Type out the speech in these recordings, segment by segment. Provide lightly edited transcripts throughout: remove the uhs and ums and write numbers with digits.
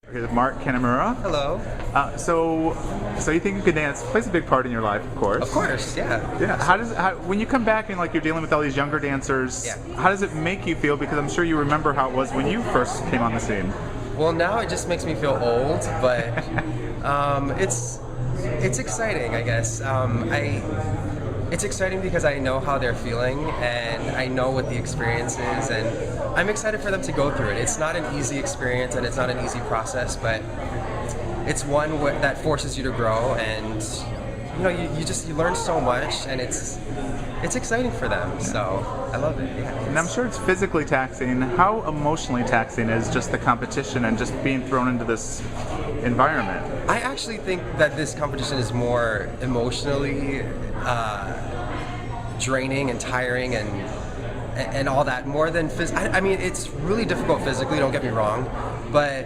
Okay, Mark Kanemura. Hello. So you think you can dance plays a big part in your life, of course. Of course, yeah. Yeah. When you come back and like you're dealing with all these younger dancers, how does it make you feel? Because I'm sure you remember how it was when you first came on the scene. Well, now it just makes me feel old, but it's exciting, I guess. It's exciting because I know how they're feeling and I know what the experience is, and I'm excited for them to go through it. It's not an easy experience and it's not an easy process, but it's one that forces you to grow, and you learn so much, and it's exciting for them. So I love it. Yeah. And I'm sure it's physically taxing. How emotionally taxing is just the competition and just being thrown into this environment? I actually think that this competition is more emotionally draining and tiring and all that, more than I mean, it's really difficult physically, don't get me wrong, but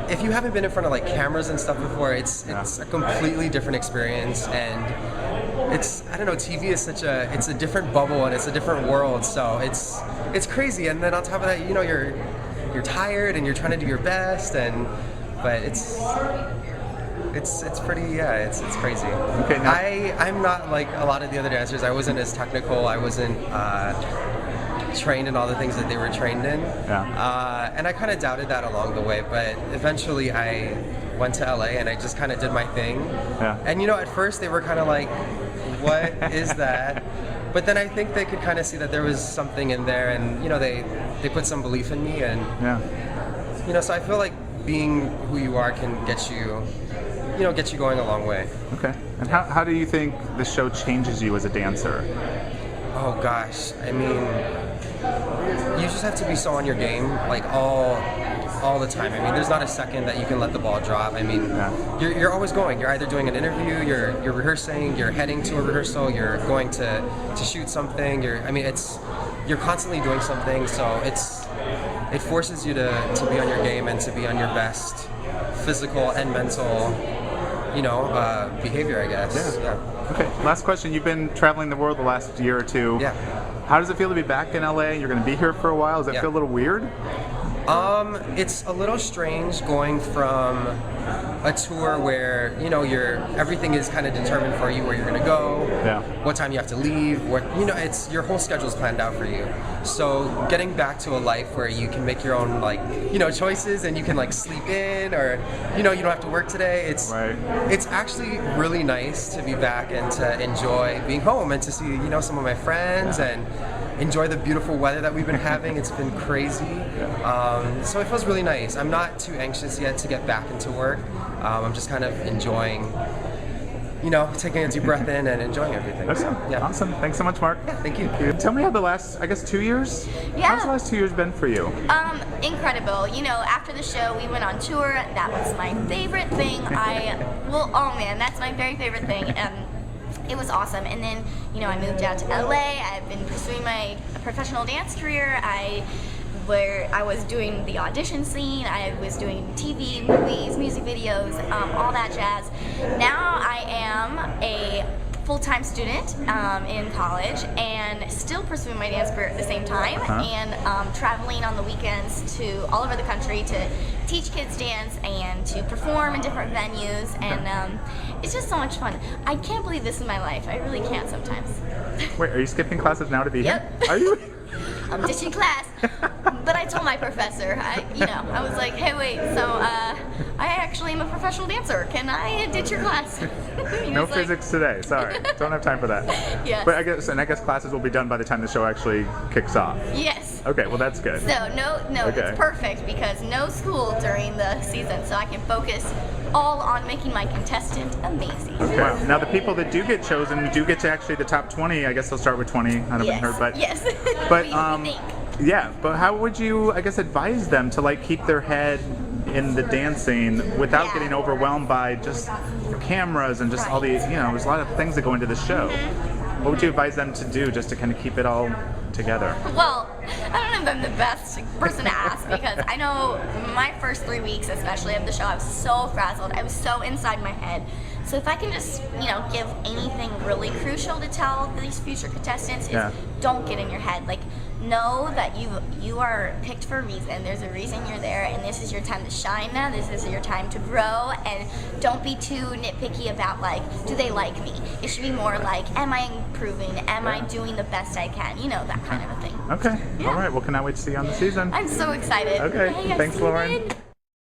if you haven't been in front of like cameras and stuff before, it's a completely different experience, and I don't know, TV is it's a different bubble and it's a different world, so it's crazy. And then on top of that, you're tired and you're trying to do your best, but it's pretty, it's crazy. Okay, now I'm not like a lot of the other dancers. I wasn't as technical. I wasn't trained in all the things that they were trained in. Yeah. And I kind of doubted that along the way, but eventually I went to LA and I just kind of did my thing. Yeah. And at first they were kind of like, what is that? But then I think they could kind of see that there was something in there, and they put some belief in me, and so I feel like being who you are can get you going a long way. Okay. And how do you think the show changes you as a dancer? Oh gosh, I mean, you just have to be so on your game, like all the time. I mean, there's not a second that you can let the ball drop. I mean, you're always going. You're either doing an interview, you're rehearsing, you're heading to a rehearsal, you're going to shoot something. You're constantly doing something, so it forces you to be on your game and to be on your best physical and mental, behavior, I guess. Yeah. Okay, last question. You've been traveling the world the last year or two. Yeah. How does it feel to be back in LA? You're going to be here for a while. Does it feel a little weird? It's a little strange going from a tour where everything is kind of determined for you, where you're going to go, what time you have to leave, it's your whole schedule's planned out for you. So getting back to a life where you can make your own choices, and you can sleep in, or you don't have to work today. It's actually really nice to be back and to enjoy being home and to see some of my friends and enjoy the beautiful weather that we've been having. It's been crazy. So it feels really nice. I'm not too anxious yet to get back into work. I'm just kind of enjoying, taking a deep breath in and enjoying everything. Okay. So, yeah. Awesome. Thanks so much, Mark. Yeah, thank you. Tell me how the last, 2 years? Yeah. How's the last 2 years been for you? Incredible. After the show, we went on tour. That was my favorite thing. That's my very favorite thing. It was awesome. And then, I moved out to LA. I've been pursuing my professional dance career. Where I was doing the audition scene, I was doing TV, movies, music videos, all that jazz. Now I am a full-time student in college and still pursuing my dance career at the same time, and traveling on the weekends to all over the country to teach kids dance and to perform in different venues, and it's just so much fun. I can't believe this is my life. I really can't sometimes. Wait, are you skipping classes now to be here? Are you? I'm ditching class, but I told my professor, I was like, hey, wait, so I actually am a professional dancer. Can I ditch your class? No physics today. Sorry, don't have time for that. Yes. But I guess classes will be done by the time the show actually kicks off. Yes. Okay, well that's good. So no, It's perfect because no school during the season, so I can focus all on making my contestant amazing. Okay. Wow. Now the people that do get chosen do get to actually the top 20. I guess they'll start with 20. I haven't heard, but yes. But we think. Yeah. But how would you, advise them to keep their head in the dancing without getting overwhelmed by just cameras and just all these, there's a lot of things that go into the show. What would you advise them to do just to kind of keep it all together? Well, I don't know if I'm the best person to ask, because I know my first 3 weeks, especially of the show, I was so frazzled. I was so inside my head. So if I can just, give anything really crucial to tell these future contestants is don't get in your head. Know that you are picked for a reason. There's a reason you're there, and this is your time to shine now. This is your time to grow, and don't be too nitpicky about, like, do they like me? It should be more like, am I improving? Am I doing the best I can? You know, that kind of a thing. Okay. Yeah. All right. Well, cannot wait to see you on the season. I'm so excited. Okay. Hey, Thanks, Lauren.